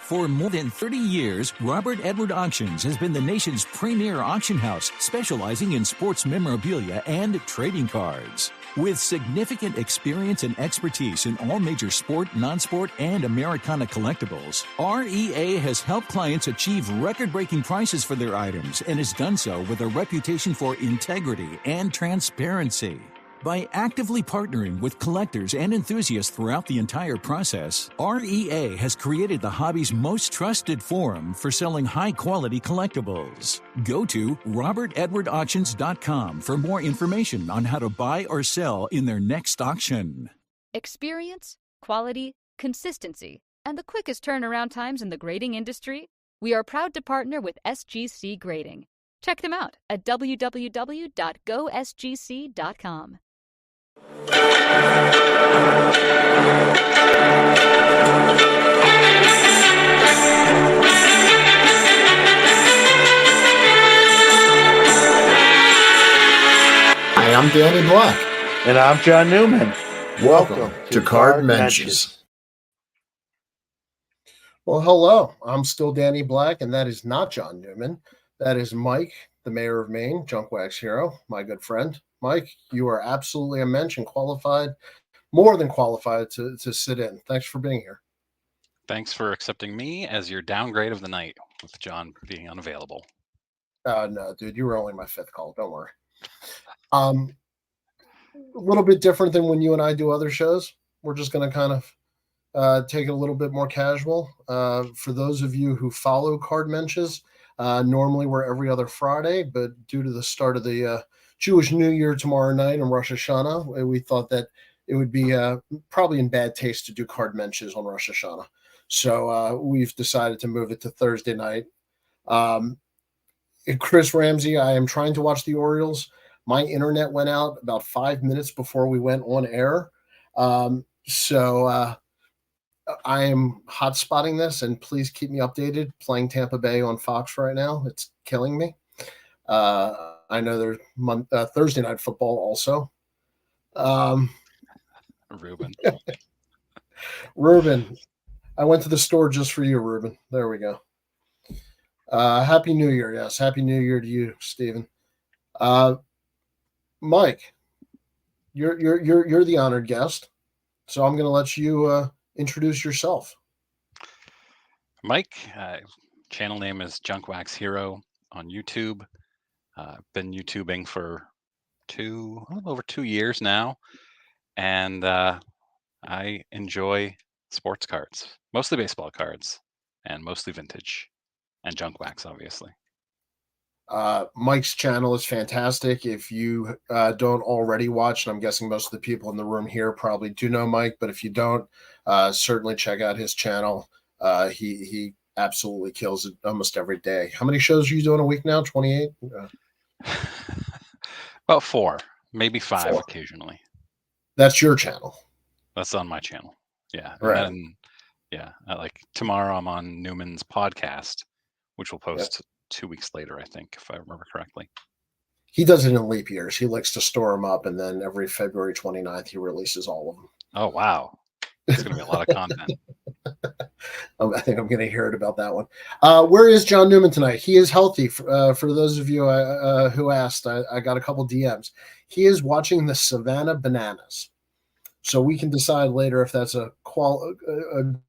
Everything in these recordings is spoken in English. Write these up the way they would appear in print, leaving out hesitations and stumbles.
For more than 30 years, Robert Edward Auctions has been the nation's premier auction house, specializing in sports memorabilia and trading cards. With significant experience and expertise in all major sport, non-sport, and Americana collectibles, REA has helped clients achieve record-breaking prices for their items and has done so with a reputation for integrity and transparency. By actively partnering with collectors and enthusiasts throughout the entire process, REA has created the hobby's most trusted forum for selling high-quality collectibles. Go to robertedwardauctions.com for more information on how to buy or sell in their next auction. Experience, quality, consistency, and the quickest turnaround times in the grading industry? We are proud to partner with SGC Grading. Check them out at www.gosgc.com. Hi, I'm Danny Black. And I'm John Newman. Welcome to Card Mensches. Well, hello. I'm still Danny Black, and that is not John Newman. That is Mike, the mayor of Maine, Junk Wax Hero, my good friend. Mike, you are absolutely a mensch and qualified, more than qualified to sit in. Thanks for being here. Thanks for accepting me as your downgrade of the night, with John being unavailable. No, dude, you were only my fifth call. Don't worry. A little bit different than when you and I do other shows. We're just going to kind of take it a little bit more casual. For those of you who follow Card Mensches, normally we're every other Friday, but due to the start of the Jewish New Year tomorrow night and Rosh Hashanah, we thought that it would be probably in bad taste to do Card Mensches on Rosh Hashanah. So we've decided to move it to Thursday night. Chris Ramsey, I am trying to watch the Orioles. My internet went out about 5 minutes before we went on air. So I am hotspotting this, and please keep me updated. Playing Tampa Bay on Fox right now. It's killing me. I know there's Thursday night football also. Ruben, I went to the store just for you, Ruben. There we go. Happy New Year. Yes, Happy New Year to you, Stephen. Mike, you're the honored guest, so I'm going to let you introduce yourself. Mike, channel name is Junk Wax Hero on YouTube. Been YouTubing for over 2 years now, and I enjoy sports cards, mostly baseball cards, and mostly vintage, and junk wax, obviously. Mike's channel is fantastic. If you don't already watch, and I'm guessing most of the people in the room here probably do know Mike, but if you don't, certainly check out his channel. He absolutely kills it almost every day. How many shows are you doing a week now? 28? About 4, maybe 5 occasionally. That's your channel. That's on my channel. Yeah. Right. And then, like tomorrow I'm on Newman's podcast, which will post 2 weeks later, I think, if I remember correctly. He does it in leap years. He likes to store them up, and then every February 29th, he releases all of them. Oh, wow. It's going to be a lot of content. I think I'm going to hear it about that one. Where is John Newman tonight? He is healthy. For those of you who asked, I got a couple DMs. He is watching the Savannah Bananas. So we can decide later if that's a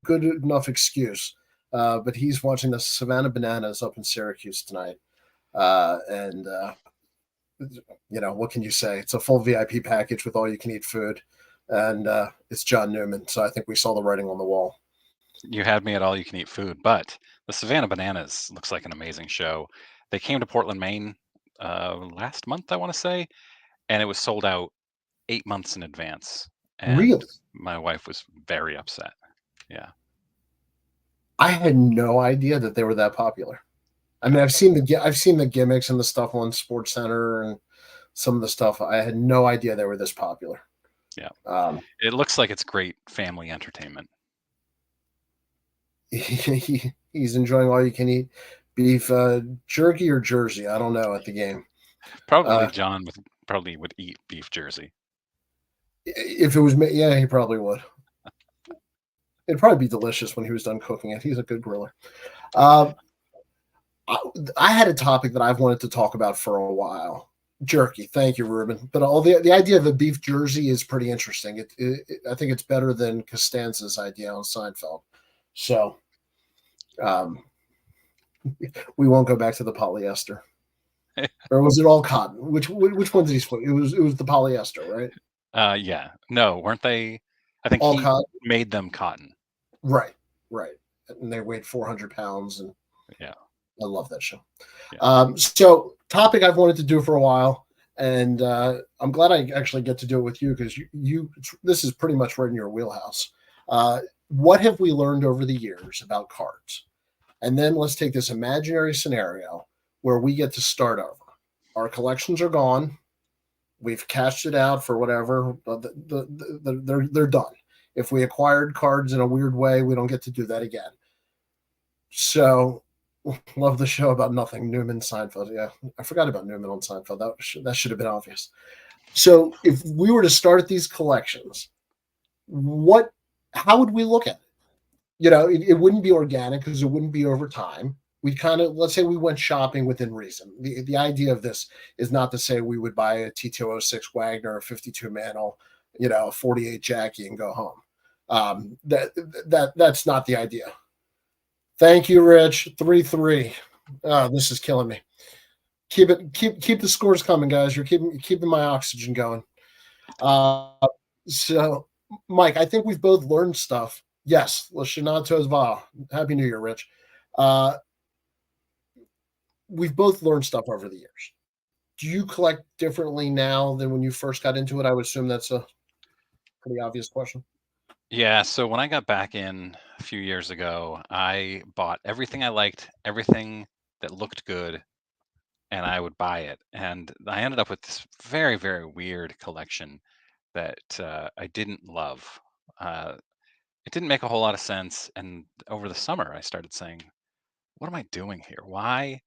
good enough excuse. But he's watching the Savannah Bananas up in Syracuse tonight. And what can you say? It's a full VIP package with all you can eat food. And it's John Newman. So I think we saw the writing on the wall. You had me at all you can eat food, but the Savannah Bananas looks like an amazing show. They came to Portland, Maine last month, I want to say, and it was sold out 8 months in advance. And really? My wife was very upset. Yeah. I had no idea that they were that popular. I mean, I've seen the gimmicks and the stuff on Sports Center and some of the stuff. I had no idea they were this popular. Yeah. It looks like it's great family entertainment. He's enjoying all you can eat beef jerky or jersey. I don't know at the game. Probably John would eat beef jersey. If it was me, yeah, he probably would. It'd probably be delicious when he was done cooking it. He's a good griller. Uh, I had a topic that I've wanted to talk about for a while. Jerky. Thank you, Ruben. But all the idea of a beef jersey is pretty interesting. I think it's better than Costanza's idea on Seinfeld. So um, we won't go back to the polyester. Or was it all cotton? Which one did he split? It was the polyester, right? Yeah. No, weren't they? I think All he cotton. made them cotton. Right. And they weighed 400 pounds, and Yeah. I love that show. Yeah. So topic I've wanted to do for a while, and I'm glad I actually get to do it with you because this is pretty much right in your wheelhouse. What have we learned over the years about cards? And then let's take this imaginary scenario where we get to start over. Our collections are gone. We've cashed it out for whatever. They're done. If we acquired cards in a weird way, we don't get to do that again. So, love the show about nothing. Newman, Seinfeld. Yeah, I forgot about Newman on Seinfeld. That should have been obvious. So, if we were to start these collections, how would we look at it? It wouldn't be organic because it wouldn't be over time. We let's say we went shopping within reason. The idea of this is not to say we would buy a T206 Wagner, a 52 Mantle, a 48 Jackie and go home. That's not the idea. Thank you, Rich. 3-3. Oh, this is killing me. Keep the scores coming, guys. You're keeping my oxygen going. So, Mike, I think we've both learned stuff. Yes, Lashanatos Va. Happy New Year, Rich. We've both learned stuff over the years. Do you collect differently now than when you first got into it? I would assume that's a pretty obvious question. Yeah. So when I got back in a few years ago, I bought everything I liked, everything that looked good, and I would buy it. And I ended up with this very, very weird collection that I didn't love. It didn't make a whole lot of sense. And over the summer, I started saying, what am I doing here? Why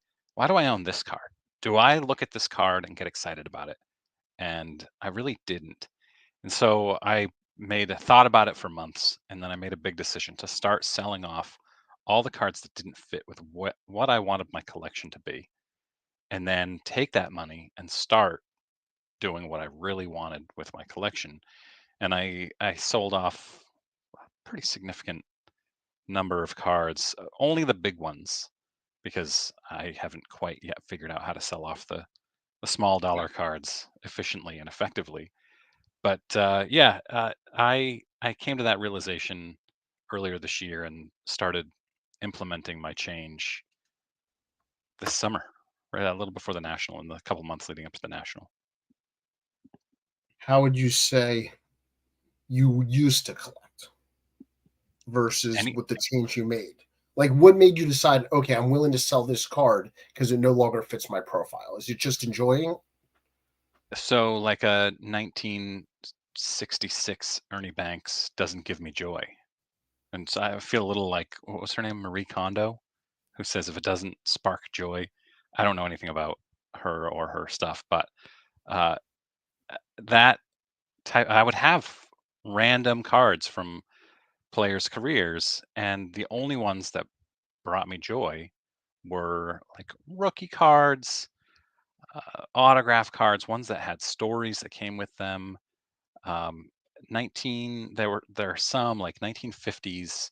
do I own this card? Do I look at this card and get excited about it? And I really didn't. And so I thought about it for months, and then I made a big decision to start selling off all the cards that didn't fit with what I wanted my collection to be, and then take that money and start doing what I really wanted with my collection. And I sold off a pretty significant number of cards, only the big ones, because I haven't quite yet figured out how to sell off the small dollar cards efficiently and effectively. But I came to that realization earlier this year and started implementing my change this summer, right a little before the national, in the couple months leading up to the national. How would you say you used to collect versus with the change you made? Like, what made you decide, okay, I'm willing to sell this card because it no longer fits my profile? Is it just enjoying? So, like a 1966 Ernie Banks doesn't give me joy. And so I feel a little like, what was her name? Marie Kondo, who says if it doesn't spark joy, I don't know anything about her or her stuff, but uh, that type, I would have random cards from players' careers, and the only ones that brought me joy were like rookie cards, autograph cards, ones that had stories that came with them. 19 there are some like 1950s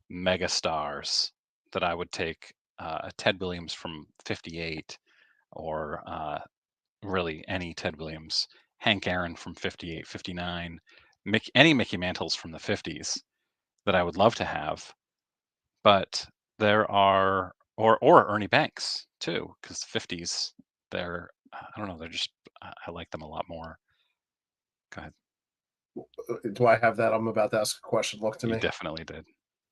mega stars that I would take, Ted Williams from 58, or really any Ted Williams, Hank Aaron from 58, 59, any Mickey Mantles from the 50s that I would love to have. But there are, or Ernie Banks too, because the 50s, they're, I don't know, they're just, I like them a lot more. Go ahead. Do I have that? I'm about to ask a question. Look to You me. definitely did.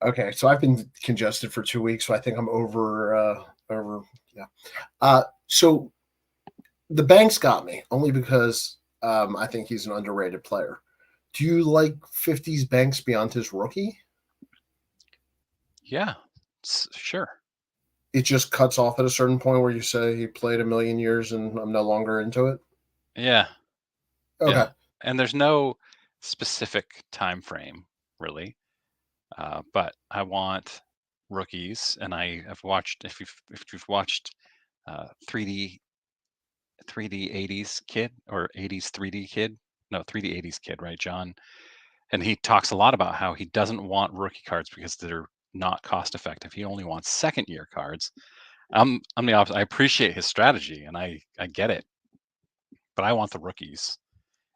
Okay, so I've been congested for 2 weeks, so I think I'm over. Yeah. So the Banks got me only because I think he's an underrated player. Do you like 50s Banks beyond his rookie? Yeah, sure. It just cuts off at a certain point where you say he played a million years and I'm no longer into it. Yeah. Okay. Yeah. And there's no specific time frame, really. But I want rookies, and I have watched. If you've watched 3D 80s kid or 80s 3D kid, no 3D 80s kid, right, John? And he talks a lot about how he doesn't want rookie cards because they're not cost effective. He only wants second year cards. I'm the opposite. I appreciate his strategy and I get it, but I want the rookies,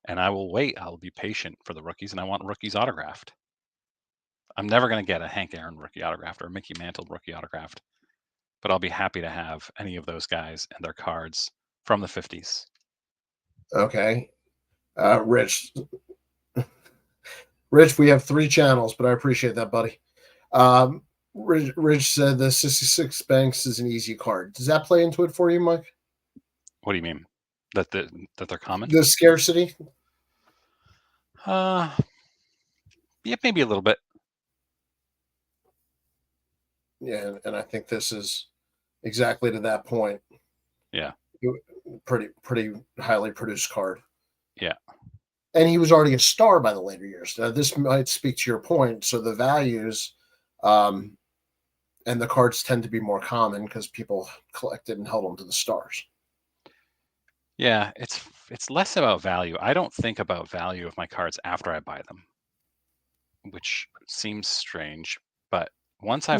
and I will wait. I'll be patient for the rookies, and I want rookies autographed. I'm never going to get a Hank Aaron rookie autographed or a Mickey Mantle rookie autographed, but I'll be happy to have any of those guys and their cards from the 50s. Okay. Rich, we have 3 channels, but I appreciate that, buddy. Rich said the 66 Banks is an easy card. Does that play into it for you, Mike? What do you mean? That they're common? The scarcity? Yeah, maybe a little bit. Yeah, and I think this is exactly to that point. Yeah. Pretty highly produced card. Yeah. And he was already a star by the later years. Now, this might speak to your point. So the values and the cards tend to be more common because people collected and held them to the stars. Yeah, it's less about value. I don't think about value of my cards after I buy them, which seems strange. But once I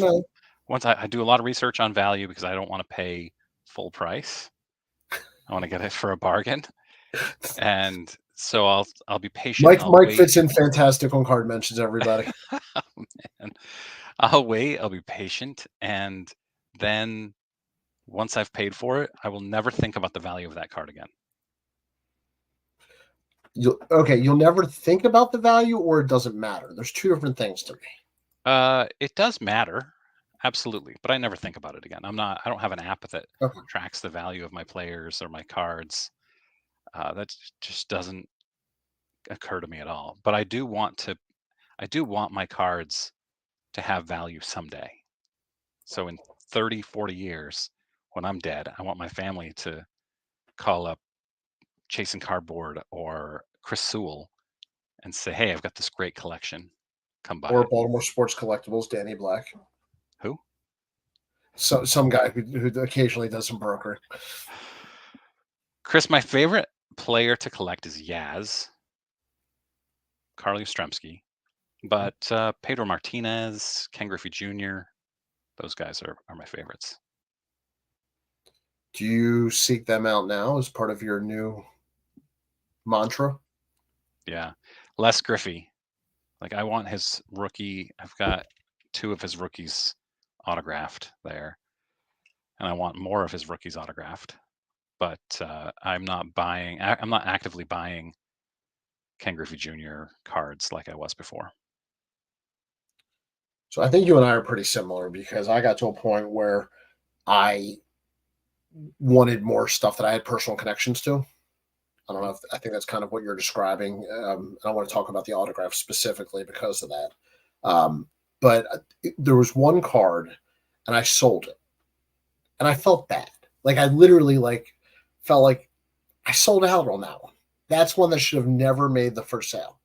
do a lot of research on value because I don't want to pay full price. I want to get it for a bargain, and so I'll be patient. Mike fits in fantastic on card mentions, everybody. Oh, man. I'll wait. I'll be patient, and then once I've paid for it, I will never think about the value of that card again. You'll never think about the value, or it doesn't matter. There's 2 different things to me. It does matter, absolutely, but I never think about it again. I don't have an app that tracks the value of my players or my cards. That just doesn't occur to me at all. But I do want my cards to have value someday. So in 30, 40 years, when I'm dead, I want my family to call up Chasing Cardboard or Chris Sewell and say, "Hey, I've got this great collection. Come by." Or Baltimore Sports Collectibles, Danny Black. Who? So some guy who occasionally does some brokering. Chris, my favorite player to collect is Yaz, Carly Ostremski, but Pedro Martinez, Ken Griffey Jr., those guys are my favorites. Do you seek them out now as part of your new mantra? Yeah. Les Griffey. Like, I want his rookie. I've got 2 of his rookies autographed there, and I want more of his rookies autographed. But I'm not actively buying Ken Griffey Jr. cards like I was before. So I think you and I are pretty similar because I got to a point where I wanted more stuff that I had personal connections to. I don't know I think that's kind of what you're describing. I want to talk about the autograph specifically because of that. But there was one card and I sold it and I felt bad. Like I literally felt like I sold out on that one. That's one that should have never made the first sale.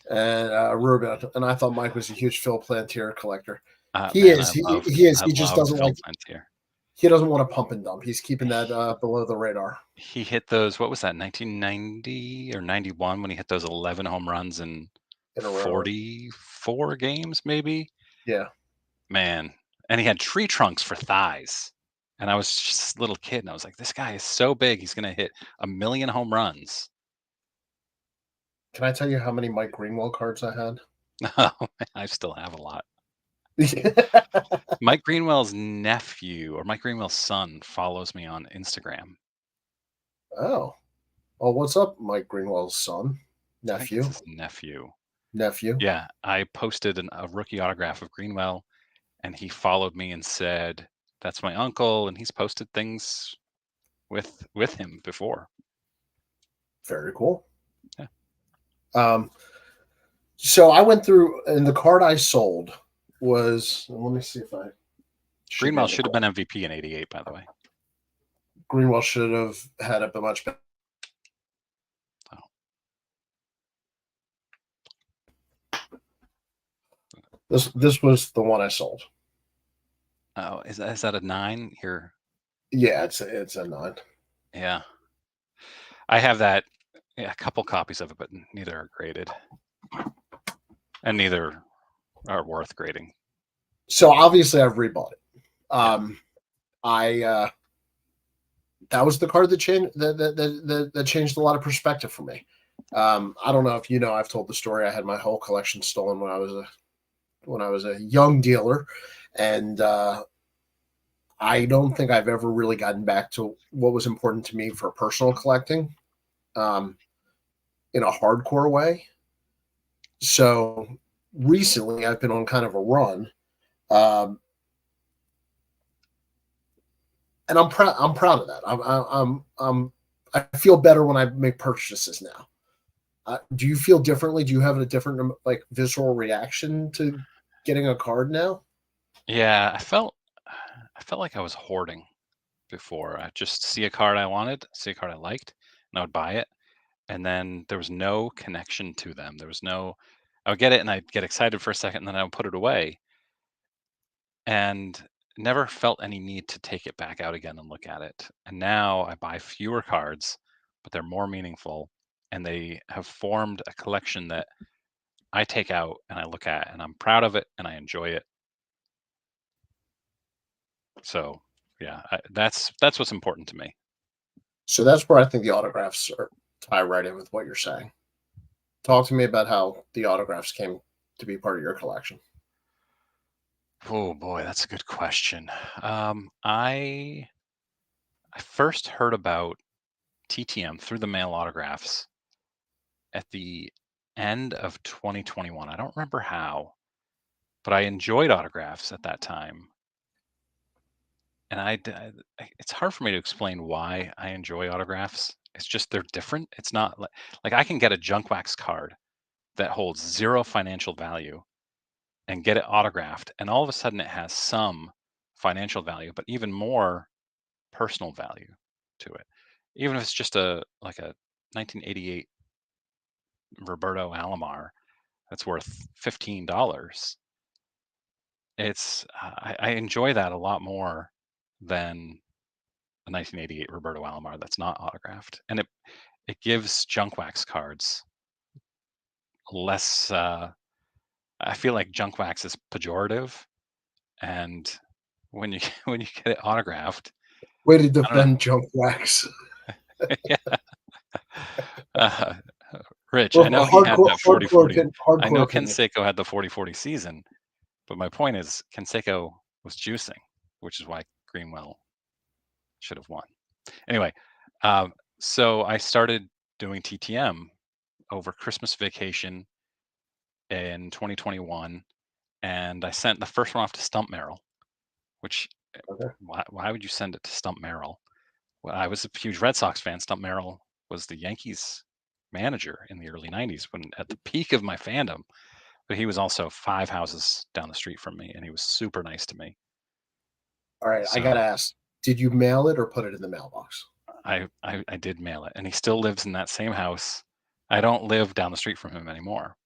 Ruben, and I thought Mike was a huge Phil Plantier collector. He is. He just doesn't like Plantier. He doesn't want to pump and dump. He's keeping that below the radar. He hit those. What was that? 1990 or 91 when he hit those 11 home runs in 44 games, maybe. Yeah, man. And he had tree trunks for thighs. And I was just a little kid, and I was like, "This guy is so big. He's going to hit 1 million home runs." Can I tell you how many Mike Greenwell cards I had? Oh, I still have a lot. Mike Greenwell's nephew or Mike Greenwell's son follows me on Instagram. Oh, well, what's up, Mike Greenwell's son? Nephew? His nephew. Nephew? Yeah, I posted a rookie autograph of Greenwell, and he followed me and said, "That's my uncle," and he's posted things with him before. Very cool. Yeah. So I went through, and the card I sold was. Let me see if I. Greenwell should have been MVP in '88, by the way. Greenwell should have had a much better. This was the one I sold. Oh, is that a 9? Here, Yeah, it's a 9. yeah. I have that, a couple copies of it, but neither are graded, and neither are worth grading. So obviously I've rebought it. Yeah. I that was the card that changed a lot of perspective for me. I don't know if you know, I've told the story. I had my whole collection stolen when I was a young dealer, and I don't think I've ever really gotten back to what was important to me for personal collecting, um, in a hardcore way. So recently, I've been on kind of a run, um, and I'm proud. I'm proud of that. I feel better when I make purchases now. Do you feel differently? Do you have a different like visceral reaction to getting a card now? Yeah, I felt like I was hoarding before. I just see a card I wanted, see a card I liked, and I would buy it, and then there was no connection to them. There was no I would get it and I'd get excited for a second, and then I would put it away, and never felt any need to take it back out again and look at it. And now I buy fewer cards, but they're more meaningful, and they have formed a collection that I take out and I look at, and I'm proud of it and I enjoy it. So, yeah, that's what's important to me. So that's where I think the autographs are tie right in with what you're saying. Talk to me about how the autographs came to be part of your collection. Oh boy, that's a good question. I first heard about TTM through the mail autographs at the end of 2021. I don't remember how, but I enjoyed autographs at that time. And it's hard for me to explain why I enjoy autographs. It's just they're different. It's not like I can get a junk wax card that holds zero financial value and get it autographed, and all of a sudden it has some financial value, but even more personal value to it. Even if it's just a 1988 Roberto Alomar that's worth $15. I enjoy that a lot more than a 1988 Roberto Alomar that's not autographed, and it gives junk wax cards less. I feel like junk wax is pejorative, and when you when you get it autographed, Way to I don't know. defend junk wax. Yeah. Uh, Rich, I Well, know he had that 40-40. I hardcore know opinion. Canseco had the 40-40 season, but my point is Canseco was juicing, which is why Greenwell should have won. Anyway, um, so I started doing TTM over Christmas vacation in 2021, and I sent the first one off to Stump Merrill, which Okay. why would you send it to Stump Merrill? Well, I was a huge Red Sox fan. Stump Merrill was the Yankees manager in the early 90s when at the peak of my fandom, but he was also 5 houses down the street from me, and he was super nice to me. All right. I got to So ask, did you mail it or put it in the mailbox? I did mail it, and he still lives in that same house. I don't live down the street from him anymore,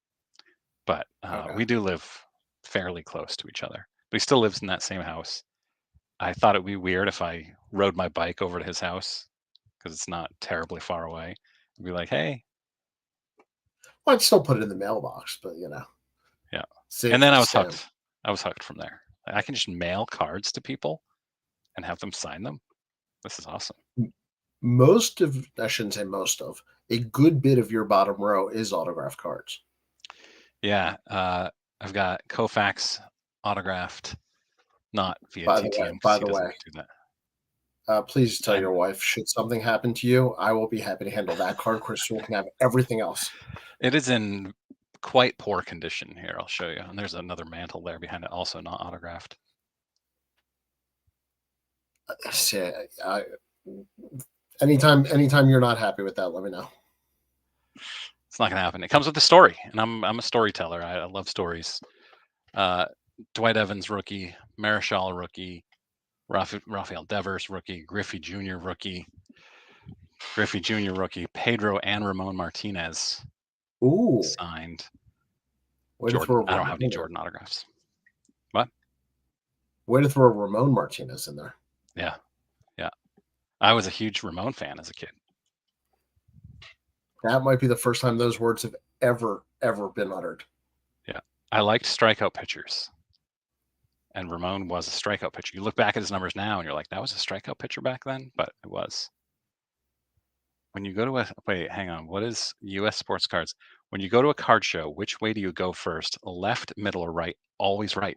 but Okay. we do live fairly close to each other. But he still lives in that same house. I thought it'd be weird if I rode my bike over to his house because it's not terribly far away. I'd be like, hey, Well, I'd still put it in the mailbox, but yeah. And safe then to I was say. hooked. I was hooked from there. I can just mail cards to people and have them sign them. This is awesome. Most of, I shouldn't say most of, a good bit of your bottom row is autograph cards. Yeah, I've got Koufax autographed, not via By the way, TTM because by he the doesn't way, do that. please tell And your wife, should something happen to you, I will be happy to handle that card. Crystal can have everything else. it is in quite poor condition here. I'll show you. And there's another mantle there behind it, also not autographed. Say, anytime you're not happy with that, let me know. It's not gonna happen. It comes with the story, and I'm a storyteller. I love stories. Uh, Dwight Evans rookie, Marichal rookie, Rafael Devers rookie, Griffey Jr. rookie, Pedro and Ramon Martinez Ooh, signed. Way to Jordan. throw I don't have any Jordan autographs. What? Way to throw Ramon Martinez in there. Yeah. I was a huge Ramon fan as a kid. That might be the first time those words have ever been uttered. Yeah. I liked strikeout pitchers. And Ramon was a strikeout pitcher. You look back at his numbers now and you're like, that was a strikeout pitcher back then? But it was. When you go to wait, hang on. What is US Sports Cards? When you go to a card show, which way do you go first? Left, middle, or right? Always right.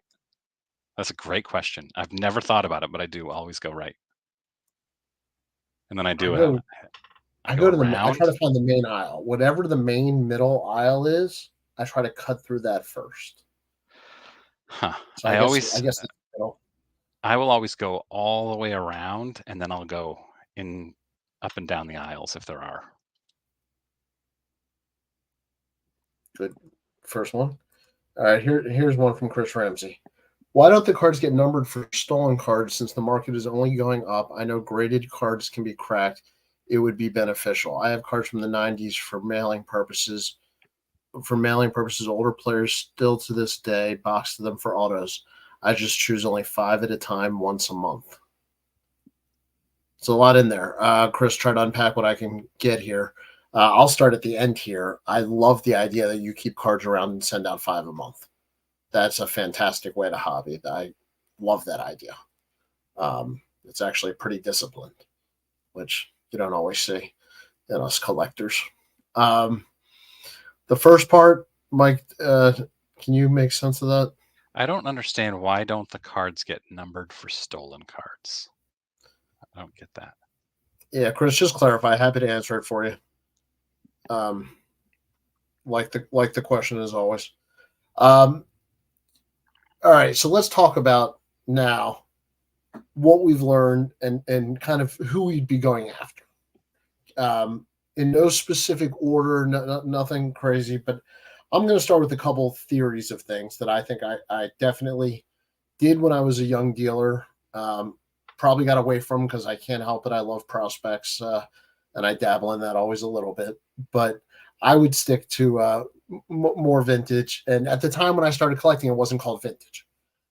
That's a great question. I've never thought about it, but I do always go right. And then I do it. I go to I try to find the main aisle. Whatever the main middle aisle is, I try to cut through that first. Huh. So I guess I will always go all the way around, and then I'll go up and down the aisles if there are. Good. First one. All right, here's one from Chris Ramsey. Why don't the cards get numbered for stolen cards since the market is only going up? I know graded cards can be cracked. It would be beneficial. I have cards from the 90s for mailing purposes. Older players still to this day box them for autos. I just choose only 5 at a time once a month. It's a lot in there. Chris, try to unpack what I can get here. I'll start at the end here. I love the idea that you keep cards around and send out 5 a month. That's a fantastic way to hobby. I love that idea. It's actually pretty disciplined, which you don't always see in us collectors. The first part, Mike, can you make sense of that? I don't understand why don't the cards get numbered for stolen cards? I don't get that. Yeah, Chris, just clarify. Happy to answer it for you. Like the question as always. All right, so let's talk about now what we've learned and kind of who we'd be going after. In no specific order, nothing crazy, but I'm going to start with a couple of theories of things that I think I definitely did when I was a young dealer. Probably got away from because I can't help it. I love prospects, and I dabble in that always a little bit. But I would stick to more vintage. And at the time when I started collecting, it wasn't called vintage.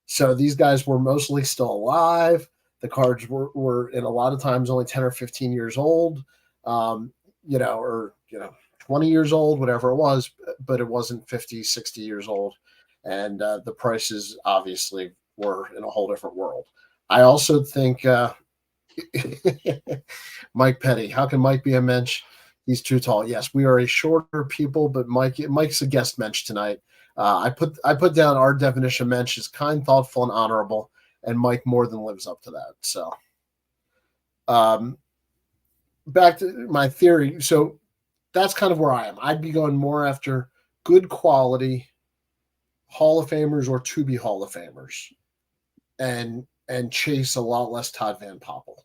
So these guys were mostly still alive. The cards were in a lot of times only 10 or 15 years old, or 20 years old, whatever it was, but it wasn't 50, 60 years old. And the prices obviously were in a whole different world. I also think Mike Petty, how can Mike be a mensch? He's too tall. Yes, we are a shorter people, but Mike's a guest mensch tonight. I put down our definition of mensch is kind, thoughtful, and honorable, and Mike more than lives up to that. So, back to my theory. So that's kind of where I am. I'd be going more after good quality Hall of Famers or to be Hall of Famers, and chase a lot less Todd Van Poppel.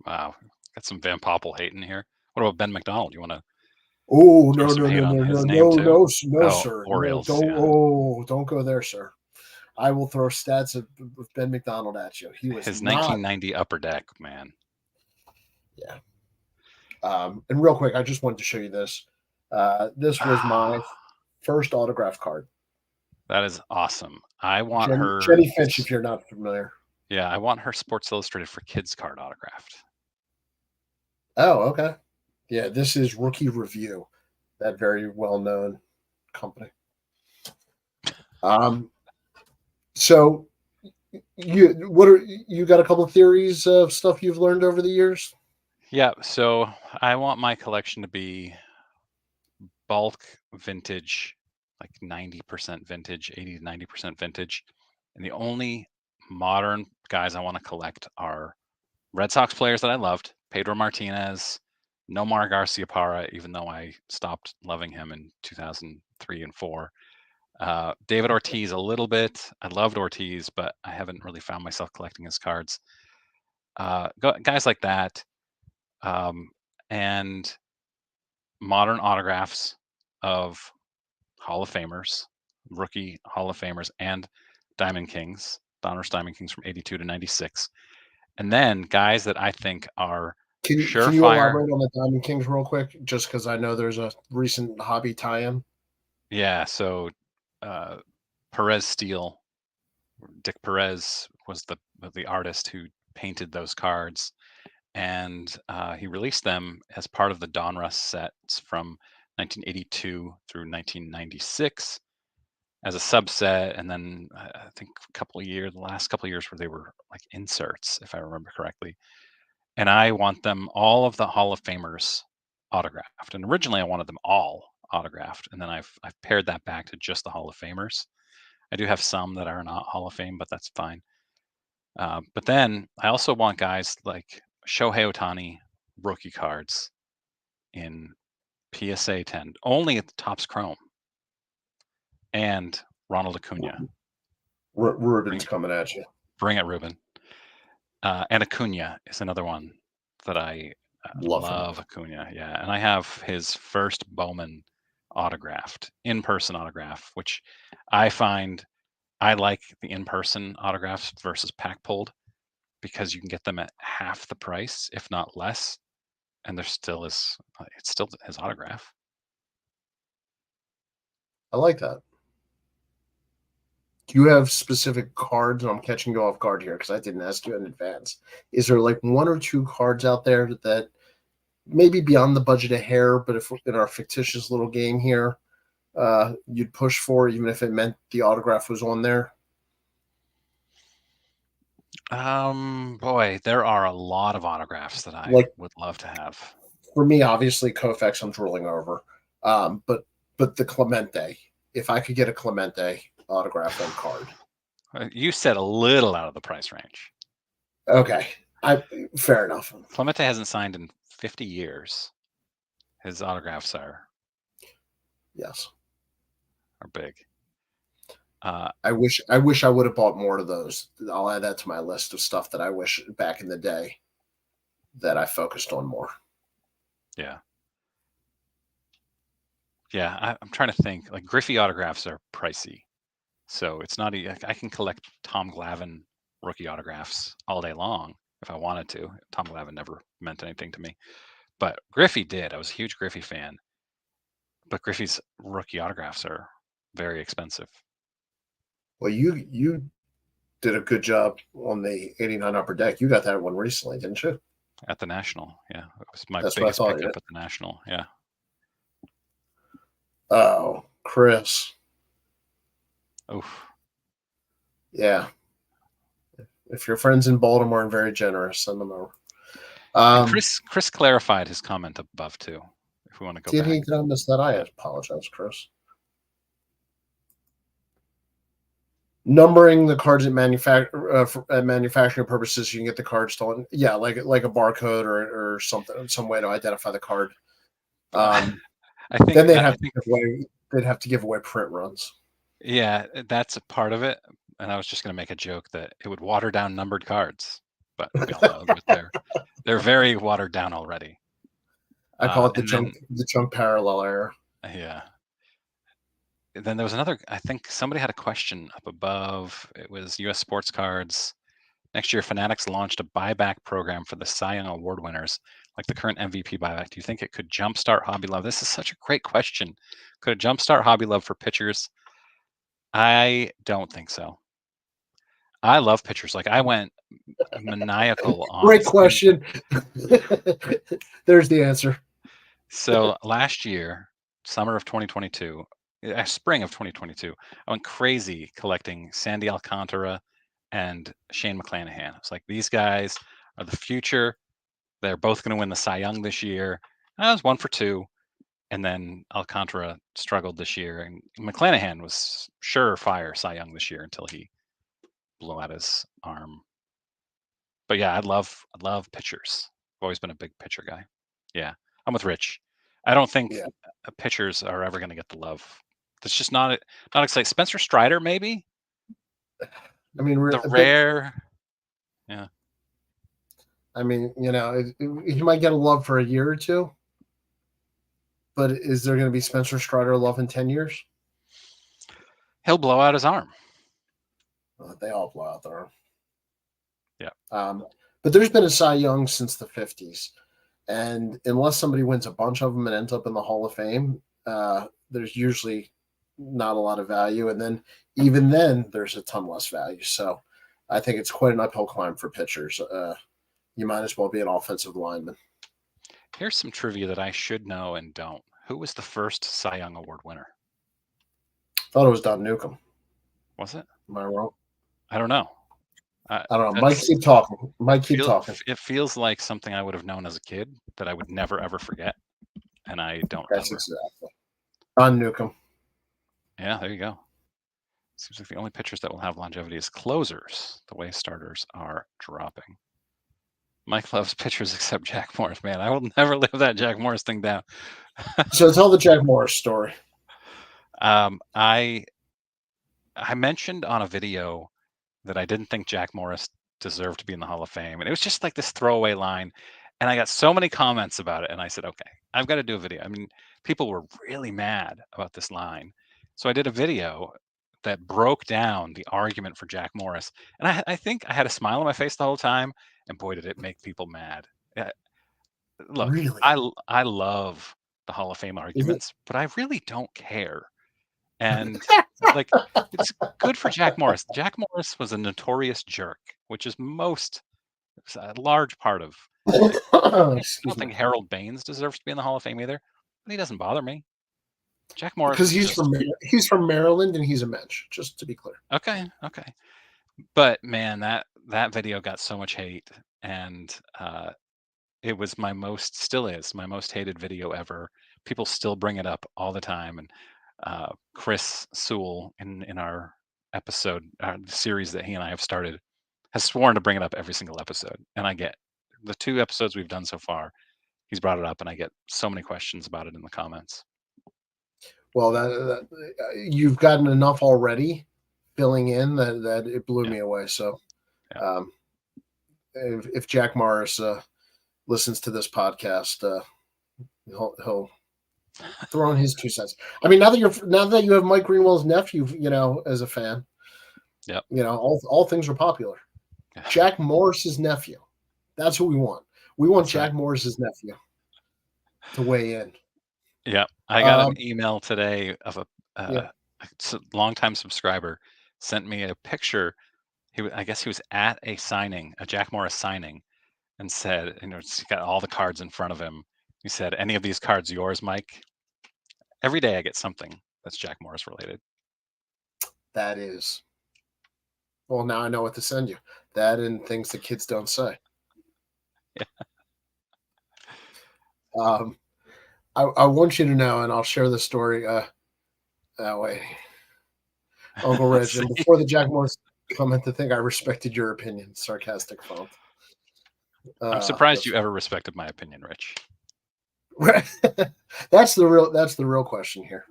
Wow, got some Van Poppel hate in here. What about Ben McDonald? You want to? Oh no, sir. Orioles. Don't go there, sir. I will throw stats of Ben McDonald at you. He was his 1990 Upper Deck, man. Yeah. And real quick, I just wanted to show you this. This was my first autograph card. That is awesome. I want her Jenny Finch, if you're not familiar. Yeah, I want her Sports Illustrated for Kids card autographed. Oh, okay. Yeah, this is Rookie Review, that very well-known company. So you got a couple of theories of stuff you've learned over the years? Yeah, so I want my collection to be bulk vintage, like 90% vintage, 80 to 90% vintage. And the only modern guys I want to collect are Red Sox players that I loved, Pedro Martinez, Nomar Garciaparra, even though I stopped loving him in 2003 and 4. David Ortiz a little bit. I loved Ortiz, but I haven't really found myself collecting his cards. Guys like that. And modern autographs of Hall of Famers, rookie Hall of Famers, and Diamond Kings, Donruss Diamond Kings from 82 to 96. And then guys that I think are Can you elaborate on the Diamond Kings real quick? Just because I know there's a recent hobby tie-in. Yeah, so Perez Steel, Dick Perez was the artist who painted those cards, and he released them as part of the Donruss sets from 1982 through 1996 as a subset, and then I think the last couple of years where they were like inserts, if I remember correctly. And I want them all of the Hall of Famers autographed. And originally I wanted them all autographed, and then I've pared that back to just the Hall of Famers. I do have some that are not Hall of Fame, but that's fine. But then I also want guys like Shohei Ohtani rookie cards in PSA 10, only at the Topps Chrome, and Ronald Acuna. Ruben's coming at you. Bring it, Ruben. And Acuna is another one that I love Acuna. Yeah, and I have his first Bowman autographed, in-person autograph, which I find I like the in-person autographs versus pack pulled because you can get them at half the price, if not less, and it's still his autograph. I like that. Do you have specific cards? And I'm catching you off guard here because I didn't ask you in advance. Is there like one or two cards out there that maybe beyond the budget a hair, but if in our fictitious little game here, you'd push for, even if it meant the autograph was on there? Boy, there are a lot of autographs that I would love to have. For me, obviously, Koufax I'm drooling over. But the Clemente, if I could get a Clemente autograph and card. You said a little out of the price range. Okay. Fair enough. Clemente hasn't signed in 50 years. His autographs are big. I wish I would have bought more of those. I'll add that to my list of stuff that I wish back in the day that I focused on more. Yeah. Yeah, I'm trying to think. Like Griffey autographs are pricey, so it's not. I can collect Tom Glavine rookie autographs all day long if I wanted to. Tom Glavine never meant anything to me, but Griffey did. I was a huge Griffey fan, but Griffey's rookie autographs are very expensive. Well, you did a good job on the 89 Upper Deck. You got that one recently, didn't you? At the National, yeah. It was my biggest pickup at the National, yeah. Oh, Chris. Oof. Yeah. If your friend's in Baltimore and very generous, send them over. Chris clarified his comment above too. If we want to go back. Did I miss that? I apologize, Chris. Numbering the cards at manufacturing purposes, you can get the cards stolen. Yeah, like a barcode or something, some way to identify the card. I think then they'd have to give away print runs. Yeah, that's a part of it. And I was just going to make a joke that it would water down numbered cards, but we all know that they're very watered down already. I call it the junk parallel error. Yeah. Then there was another, I think somebody had a question up above. It was US Sports Cards. Next year, Fanatics launched a buyback program for the Cy Young Award winners, like the current MVP buyback. Do you think it could jumpstart hobby love? This is such a great question. Could it jumpstart hobby love for pitchers? I don't think so. I love pitchers. Like I went maniacal on. Great question. There's the answer. So last year, spring of 2022, I went crazy collecting Sandy Alcantara and Shane McClanahan. It's like these guys are the future. They're both going to win the Cy Young this year. I was 1 for 2, and then Alcantara struggled this year, and McClanahan was surefire Cy Young this year until he blew out his arm. But yeah, I love pitchers. I've always been a big pitcher guy. Yeah, I'm with Rich. I don't think pitchers are ever going to get the love. That's just not exciting. Spencer Strider, maybe. I mean, rare. Yeah. I mean, he might get a love for a year or two, but is there going to be Spencer Strider love in 10 years? He'll blow out his arm. They all blow out their arm. Yeah. But there's been a Cy Young since the 50s. And unless somebody wins a bunch of them and ends up in the Hall of Fame, there's usually not a lot of value. And then even then, there's a ton less value. So I think it's quite an uphill climb for pitchers. You might as well be an offensive lineman. Here's some trivia that I should know and don't. Who was the first Cy Young Award winner? Thought it was Don Newcomb. Was it? Am I wrong? I don't know. I don't know. Mike, keep talking. Talking. It feels like something I would have known as a kid that I would never ever forget, and I don't That's remember. exactly. Don Newcomb. Yeah, there you go. Seems like the only pitchers that will have longevity is closers, the way starters are dropping. Mike loves pitchers except Jack Morris. Man, I will never live that Jack Morris thing down. So tell the Jack Morris story. I mentioned on a video that I didn't think Jack Morris deserved to be in the Hall of Fame. And it was just like this throwaway line. And I got so many comments about it. And I said, okay, I've got to do a video. I mean, people were really mad about this line. So I did a video that broke down the argument for Jack Morris. And I think I had a smile on my face the whole time. And boy, did it make people mad. Look, Really? I love the Hall of Fame arguments, but I really don't care. And like, it's good for Jack Morris. Jack Morris was a notorious jerk, which is a large part of. I don't think Harold Baines deserves to be in the Hall of Fame either, but he doesn't bother me. Jack Morris, because he's from Maryland and he's a Mensch. Just to be clear. Okay. But man, that video got so much hate, and it was still is my most hated video ever. People still bring it up all the time, and Chris Sewell in our episode, the series that he and I have started, has sworn to bring it up every single episode. And I get the 2 episodes we've done so far, he's brought it up, and I get so many questions about it in the comments. Well, that you've gotten enough already filling in that it blew me away. So, if Jack Morris listens to this podcast, he'll throw in his 2 cents. I mean, now that you have Mike Greenwell's nephew, as a fan, all things are popular. Jack Morris's nephew. That's what we want. We want Jack Morris's nephew to weigh in. Yeah, I got an email today of a longtime subscriber sent me a picture. I guess he was at a Jack Morris signing, and said, he's got all the cards in front of him. He said, "Any of these cards yours, Mike?" Every day I get something that's Jack Morris related. That is. Well, now I know what to send you. That and things that kids don't say. Yeah. I want you to know, and I'll share the story that way. Uncle Rich, and before the Jack Morris comment, to think I respected your opinion. Sarcastic font. I'm surprised you ever respected my opinion, Rich. That's the real question here.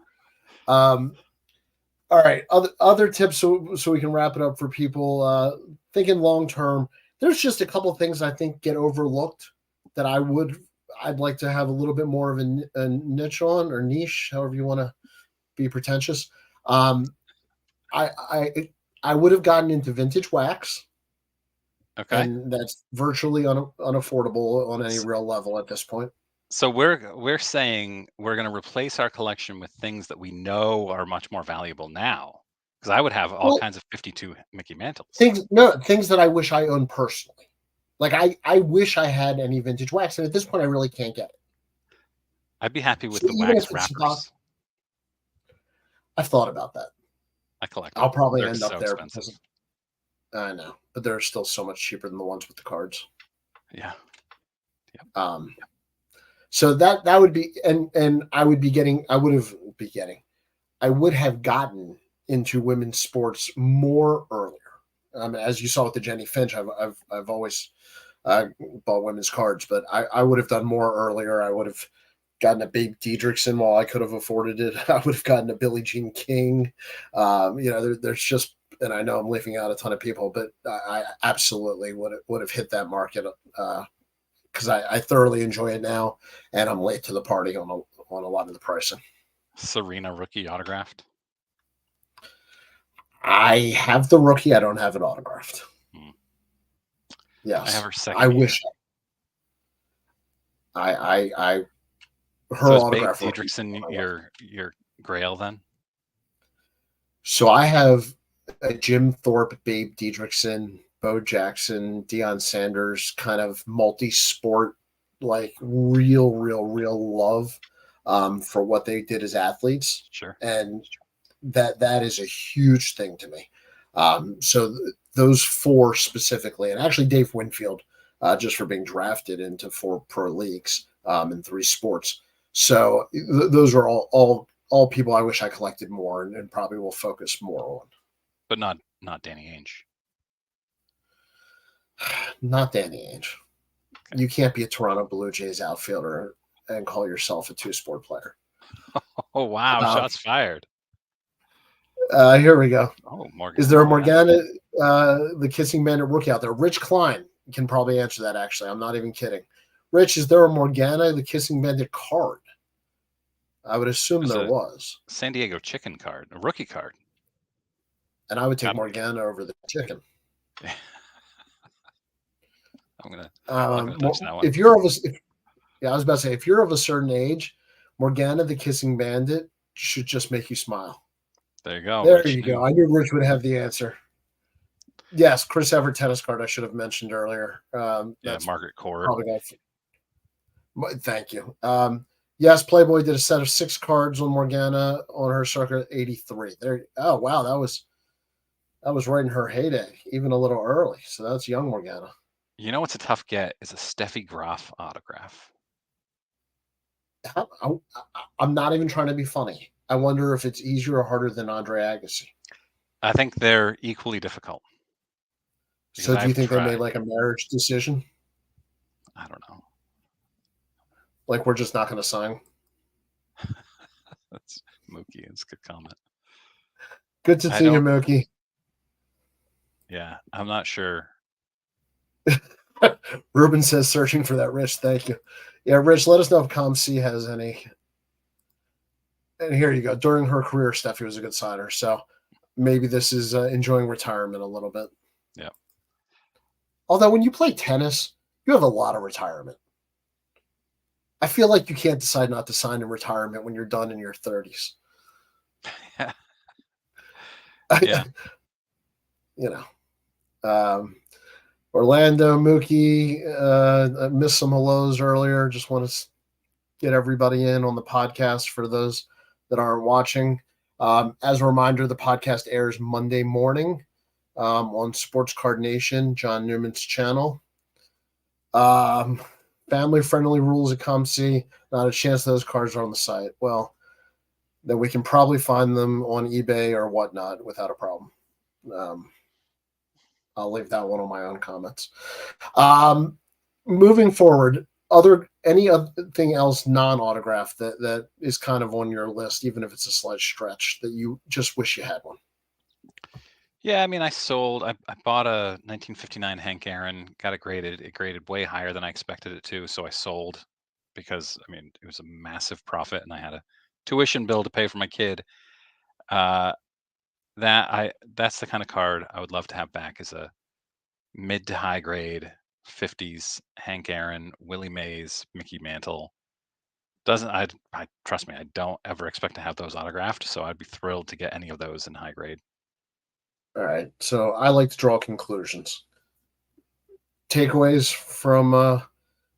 All right, other tips so we can wrap it up for people thinking long term. There's just a couple things I think get overlooked that I'd like to have a little bit more of a niche on, or niche, however you want to be pretentious. I would have gotten into vintage wax. Okay. And that's virtually unaffordable on any real level at this point. So we're saying we're going to replace our collection with things that we know are much more valuable now. Because I would have all kinds of 52 Mickey Mantles. Things that I wish I owned personally. Like I wish I had any vintage wax, and at this point I really can't get it. I'd be happy with the wax wrappers. I've thought about that. I collect. I'll probably end up there. I know, but they're still so much cheaper than the ones with the cards. Yeah. Yep. So that would be, and I would have gotten into women's sports more earlier. As you saw with the Jenny Finch, I've always bought women's cards, but I would have done more earlier. I would have gotten a Babe Diedrichson while I could have afforded it. I would have gotten a Billie Jean King. There's just, and I know I'm leaving out a ton of people, but I absolutely would have hit that market because I thoroughly enjoy it now, and I'm late to the party on a lot of the pricing. Serena rookie autographed. I have the rookie. I don't have it autographed. Yes, I have her second. I wish. Her so autograph. Babe Diedrichson, your Grail then? So I have a Jim Thorpe, Babe Diedrichson, Bo Jackson, Deion Sanders kind of multi-sport, like real love for what they did as athletes, Sure. and that is a huge thing to me. Those four specifically, and actually Dave Winfield, just for being drafted into 4 pro leagues in 3 sports. So those are all people I wish I collected more and probably will focus more on. But not Danny Ainge. Not Danny Ainge. Okay. You can't be a Toronto Blue Jays outfielder and call yourself a 2-sport player. Oh wow! Shots fired. Here we go. Oh, Morgan. Is there a Morgana, the Kissing Bandit rookie out there? Rich Klein can probably answer that, actually. I'm not even kidding. Rich, is there a Morgana, the Kissing Bandit card? I would assume there was. San Diego Chicken card, a rookie card. And I would take Morgana over the chicken. I'm gonna touch that one. If you're of a, I was about to say, if you're of a certain age, Morgana, the Kissing Bandit should just make you smile. There you go. There you go. I knew Rich would have the answer. Yes, Chris Evert tennis card I should have mentioned earlier. That's Margaret Court. Thank you. Yes, Playboy did a set of 6 cards on Morgana on her circa 83. There. Oh wow, that was right in her heyday, even a little early. So that's young Morgana. You know what's a tough get is a Steffi Graf autograph. I'm not even trying to be funny. I wonder if it's easier or harder than Andre Agassi. I think they're equally difficult. So do you think they made like a marriage decision? I don't know. Like we're just not going to sign? That's Mookie. It's a good comment. Good to see you, Mookie. Yeah, I'm not sure. Ruben says searching for that, Rich. Thank you. Yeah, Rich, let us know if ComC has any. And here you go. During her career, Steffi was a good signer. So maybe this is enjoying retirement a little bit. Yeah. Although when you play tennis, you have a lot of retirement. I feel like you can't decide not to sign in retirement when you're done in your 30s. Yeah. You know. Orlando, Mookie, I missed some hellos earlier. Just want to get everybody in on the podcast for those that aren't watching. As a reminder, the podcast airs Monday morning on Sports Card Nation, John Newman's channel. Family-friendly rules at ComC. Not a chance those cards are on the site. Well, then we can probably find them on eBay or whatnot without a problem. I'll leave that one on my own comments. Moving forward, anything else non-autograph that is kind of on your list, even if it's a slight stretch, that you just wish you had one? Yeah, I mean, I bought a 1959 Hank Aaron, got it graded. It graded way higher than I expected it to, so I sold because, I mean, it was a massive profit and I had a tuition bill to pay for my kid. That's the kind of card I would love to have back, is a mid to high grade 50s Hank Aaron, Willie Mays, Mickey Mantle. I trust me, I don't ever expect to have those autographed, so I'd be thrilled to get any of those in high grade. All right, so I like to draw conclusions. Takeaways from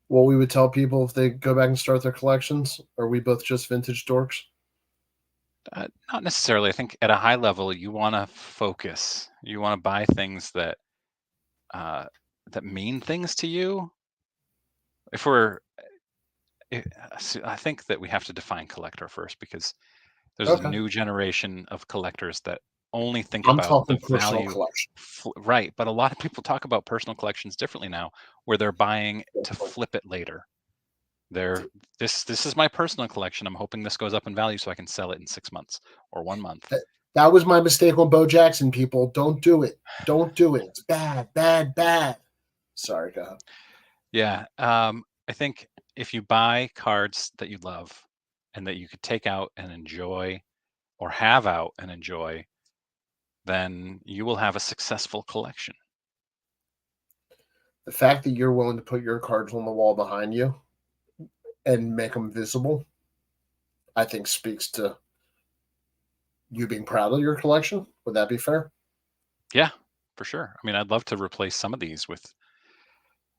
what we would tell people if they go back and start their collections? Are we both just vintage dorks? Not necessarily. I think at a high level, you want to focus. You want to buy things that mean things to you. I think that we have to define collector first, because there's a new generation of collectors that only think about the value. Collection. Right, but a lot of people talk about personal collections differently now, where they're buying to flip it later. This is my personal collection. I'm hoping this goes up in value so I can sell it in 6 months or 1 month. That was my mistake on Bo Jackson, people. Don't do it. Don't do it. It's bad. Sorry, go ahead. Yeah. I think if you buy cards that you love and that you could take out and enjoy, or have out and enjoy, then you will have a successful collection. The fact that you're willing to put your cards on the wall behind you and make them visible, I think speaks to you being proud of your collection. Would that be fair? Yeah, for sure. I mean, I'd love to replace some of these with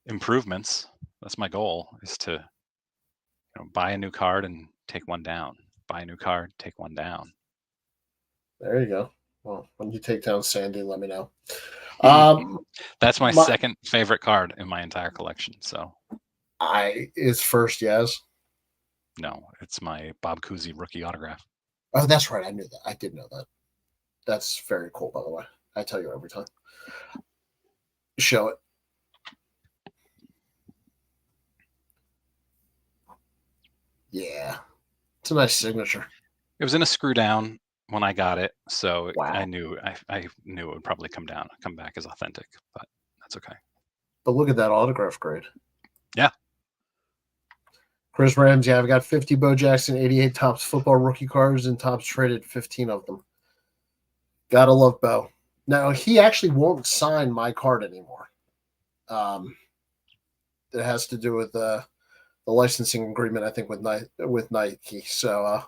improvements. That's my goal, is to buy a new card and take one down. Buy a new card, take one down. There you go. Well, when you take down Sandy, let me know. That's my second favorite card in my entire collection. So is first, yes. No, it's my Bob Cousy rookie autograph. Oh, that's right. I knew that. I did know that. That's very cool, by the way. I tell you every time. Show it. Yeah. It's a nice signature. It was in a screw down when I got it, so wow. I knew it would probably come back as authentic, but that's okay. But look at that autograph grade. Yeah. Chris Ramsey, I've got 50 Bo Jackson 88 Topps football rookie cards, and Topps traded 15 of them. Gotta love Bo. Now, he actually won't sign my card anymore. It has to do with the licensing agreement, I think, with Nike. So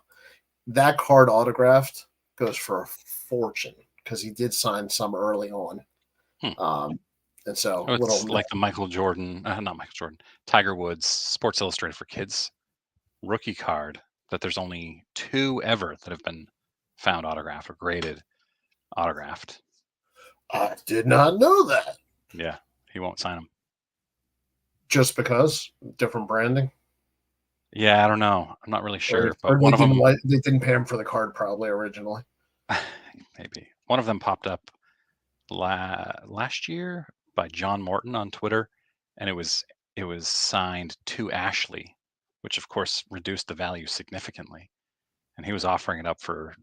that card autographed goes for a fortune because he did sign some early on. And so it's like the Michael Jordan, not Michael Jordan, Tiger Woods Sports Illustrated for Kids rookie card that there's only 2 ever that have been found autographed or graded autographed. I did not know that. Yeah, he won't sign them. Just because? Different branding? Yeah, I don't know. I'm not really sure. Or one of them, they didn't pay him for the card probably originally. Maybe. One of them popped up last year by John Morton on Twitter, and it was signed to Ashley, which of course reduced the value significantly. And he was offering it up for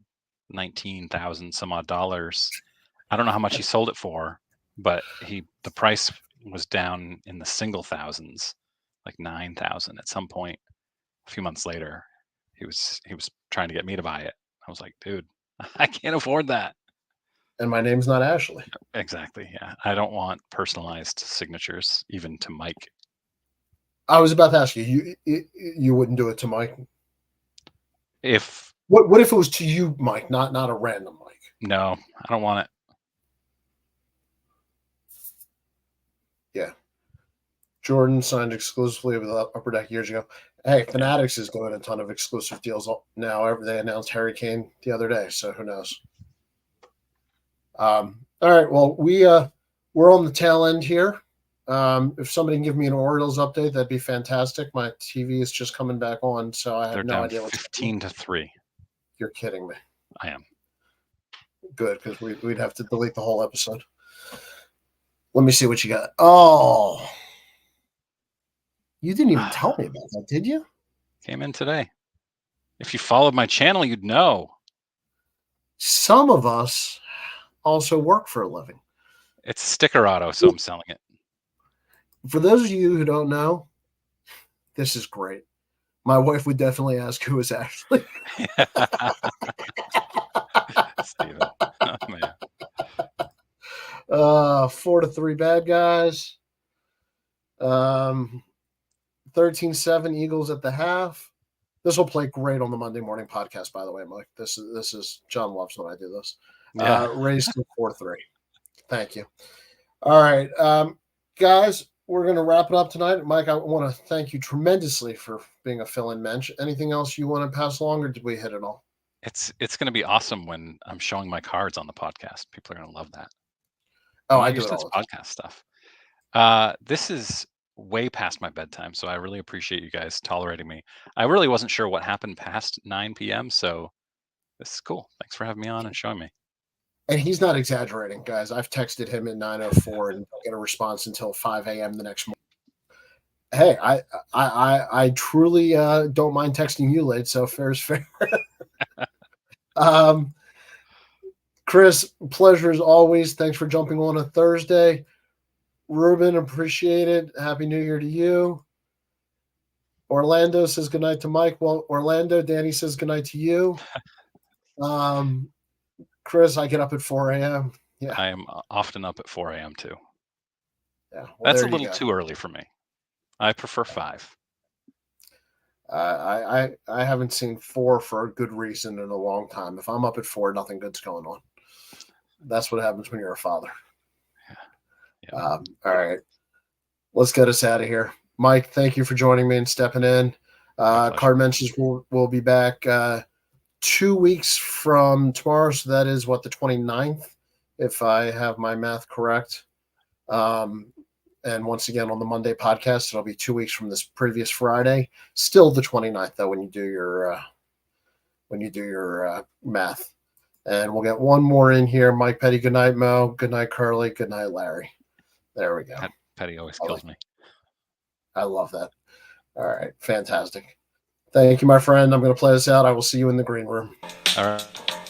$19,000 some odd dollars. I don't know how much he sold it for, but the price was down in the single thousands, like 9,000 at some point. A few months later, he was trying to get me to buy it. I was like, dude, I can't afford that. And my name's not Ashley. Exactly. Yeah. I don't want personalized signatures, even to Mike. I was about to ask you, you wouldn't do it to Mike? What if it was to you, Mike, not a random Mike? No, I don't want it. Yeah. Jordan signed exclusively with Upper Deck years ago. Hey, Fanatics is doing a ton of exclusive deals now. They announced Harry Kane the other day, so who knows? All right. Well, we're on the tail end here. If somebody can give me an Orioles update, that'd be fantastic. My TV is just coming back on, so I have no idea what's 15-3. You're kidding me. I am. Good, because we'd have to delete the whole episode. Let me see what you got. Oh, you didn't even tell me about that, did you? Came in today. If you followed my channel, you'd know. Some of us also work for a living. It's sticker auto, so I'm selling it. For those of you who don't know, this is great. My wife would definitely ask who is Ashley. Steven. Oh, man. 4-3 bad guys. 13-7 Eagles at the half. This will play great on the Monday morning podcast, by the way, Mike. This is John loves when I do this. Yeah. Raised to 4-3. Thank you. All right, guys, we're going to wrap it up tonight. Mike, I want to thank you tremendously for being a fill-in mensch. Anything else you want to pass along, or did we hit it all? It's going to be awesome when I'm showing my cards on the podcast. People are going to love that. Oh, I do it all podcast stuff. This is way past my bedtime, so I really appreciate you guys tolerating me. I really wasn't sure what happened past 9 p.m., so this is cool. Thanks for having me on and showing me. And he's not exaggerating, guys. I've texted him at 9:04 and don't get a response until 5 a.m. the next morning. Hey, I truly don't mind texting you late, so fair is fair. Chris, pleasure as always. Thanks for jumping on a Thursday. Ruben, appreciate it. Happy New Year to you. Orlando says goodnight to Mike. Well, Orlando, Danny says goodnight to you. Chris, I get up at 4 a.m. Yeah, I am often up at 4 a.m. too. Yeah, that's a little too early for me. I prefer 5. I haven't seen 4 for a good reason in a long time. If I'm up at 4, nothing good's going on. That's what happens when you're a father. Yeah. All right. Let's get us out of here. Mike, thank you for joining me and stepping in. Card Mensches will be back 2 weeks from tomorrow. So that is the 29th, if I have my math correct. And once again, on the Monday podcast, it'll be 2 weeks from this previous Friday. Still the 29th, though, when you do your math. And we'll get one more in here. Mike Petty, good night, Mo. Good night, Curly. Good night, Larry. There we go. Petty always kills me. I love that. All right. Fantastic. Thank you, my friend. I'm going to play this out. I will see you in the green room. All right.